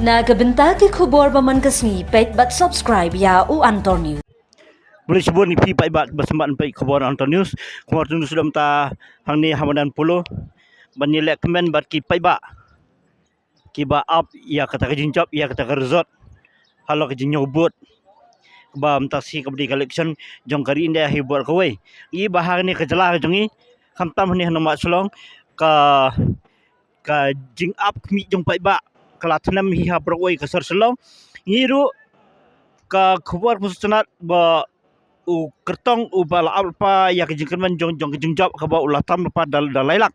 Nagabenta ki khubor baman kasni pet bat subscribe ya u Anton News. Boleh sebut ni pi pai bat bersempat pai khabar Anton News. Khabar tu sudah mta hang ni Hamadan Pulo. Ban ni lek komen bat ki pai ba. Ki ba up ya kata ka jinjap ya kata ka resort. Halo ka jinyobot. Ba mta si ka di collection jong kari indah hibur ka wei. I bahar ni ka jela ka jongi. Kam tam ni hang mak sulong ka jing up mi jong pai ba. Kelatnam hi ha berwei ka sar selong. Ngiru ka khabar musnat ba u kertong u bala apa ya kejengkan jong kejungjap ka ba ulatam pa dalailak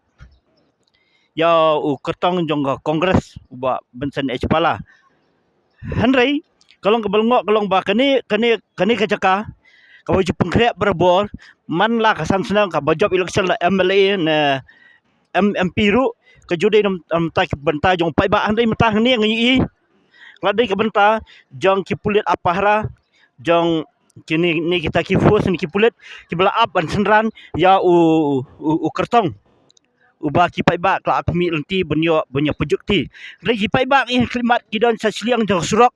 ya u kertong jong ka kongres u ba bensen epala hanrei kalong ka balngok kalong ba kani ka jaka ka wajib pengkrek berbor man la ka san senang ka bajab election la MLA na MP ru ka jude nam tak benta jong pai ba hanrei mata ni ngi ladai ka benta jong ki pulit apahra jong kini ni kita kifus ni kipulet kibla up ban senran ya u kertong u ba ki pai ba kla akmi lenti benyo pejukti re ki pai ba ni klimat kidon sa siliang jong surok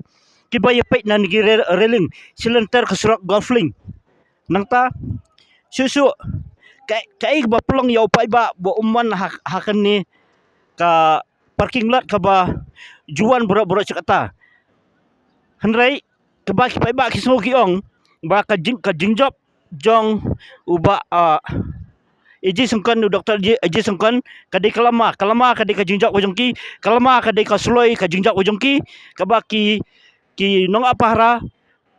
ki ba ye pait nan gi reling silenter ke surok golfling nang ta susu kai ba pelong ya pai ba bo umman hakan ni ka parking lot ka ba juan boro-boro cakata hanrei ke ba ki pai ba ki so ki ong ba ka jingjop jong uba eji sengkan doktor eji sengkan kadai kalama kadai ka jingjop wajongki kalama kadai ka suloi ka jingjop wajongki ka ba ki nong apahra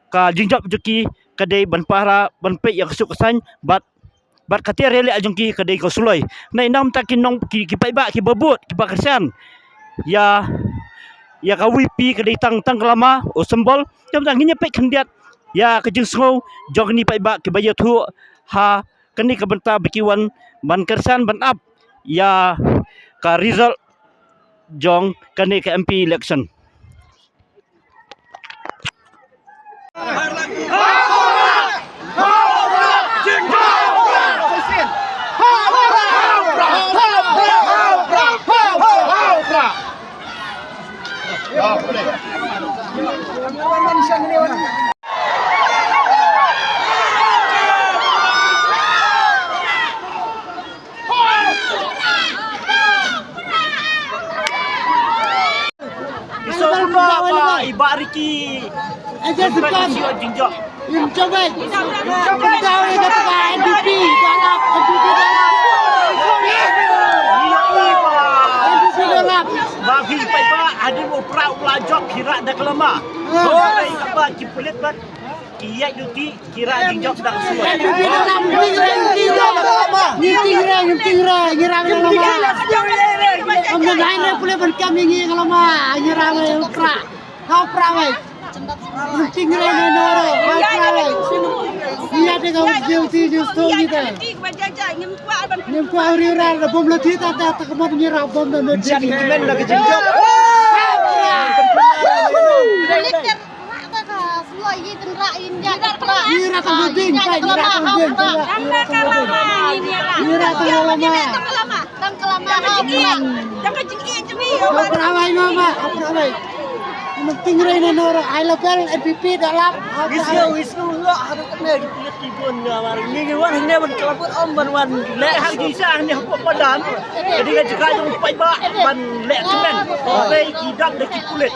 ka jingjop joki kadai ban pahra ban pe yang kesukasan bat katia rele ajongki kadai ka suloi nai nam takin nong ki pai ba ki babut ki ba kersan ya ka wipi kadai tang kalama o sembol jam tang nginya pe kendiat ya kejeng sngau jog ni pai ba ke baya thu ha kani ka benta bikiwan ban kersan ban up ya ka result jong kani ka MP election ibariki aja sekan jinjok im coba kau ni kata NDP galap bagi pai ba ada opera ulajok kira dak lama oi apa cipulit bat iya duki kira jinjok sedang suai nyirang lama lain boleh berkami lama nyirang opera kau prawai tinggal di noro kau prawai iya deh kau justru gitu nyemkuah uriran bom letih tak kemudian nyirang bom dan jadi kimen lagi jinjok tinggal di noro I love NPP dalam wisnu enggak harus kena dipilih kibun ngamar ngiwan hanya ban kelaput om ban wan lek har kisah ni hapok padan jadi ka jeka jong pai ba ban lek kemen oi kidap de kipulet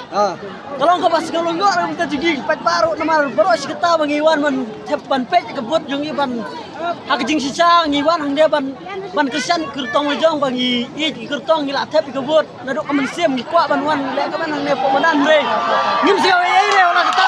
kalau kau pas kalau enggak orang kita jigi pet baru nomor baru kita mengiwan man ban pet kebut jong iban hak jing sisa ngiwan hang dia ban kesan kertong wajong bagi i kertong ngila tep kebut naduk kamen sim ngikwa ban wan lek kamen hang ne pemenan bre ngim sia ini orang kita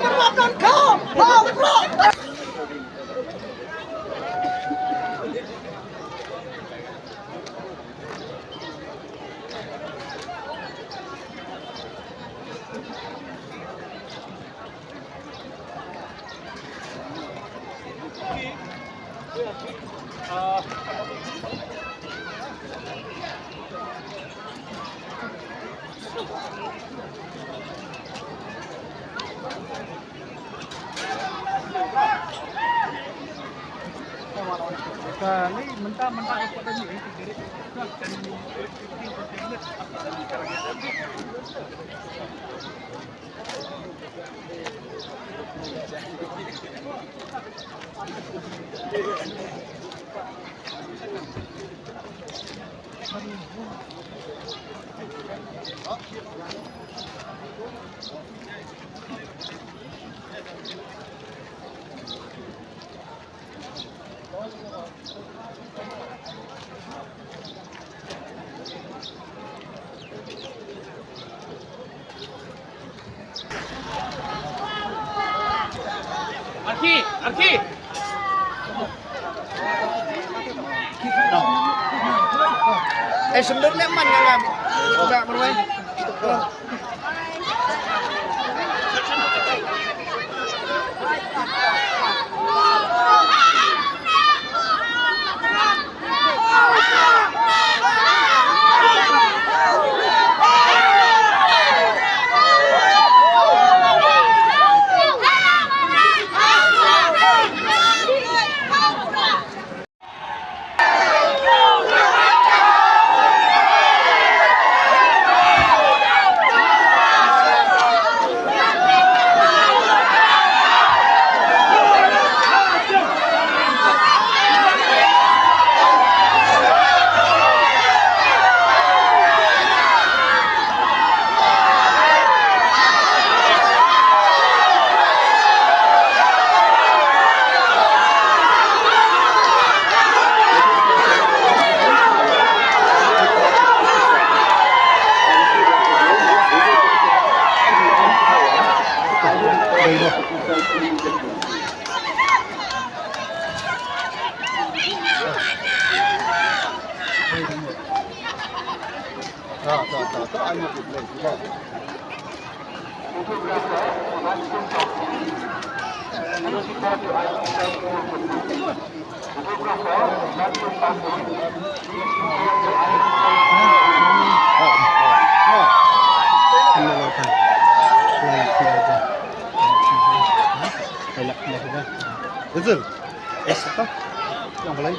bermakna kau. Bro. Arki. Sebenarnya man nggak udah bermain. Betul. Es apa? Yang lain.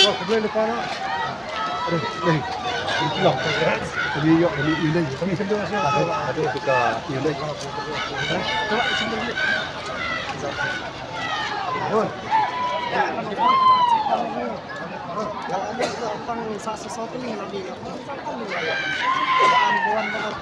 Oh, kebetulan depan. Aduh, nih. Hilang. Tadi yuk, ini hilang. Kami sambil masuk. Ada suka hilang. Coba sambil dulu. Oh. Kalau sesuatu nih lagi buan benar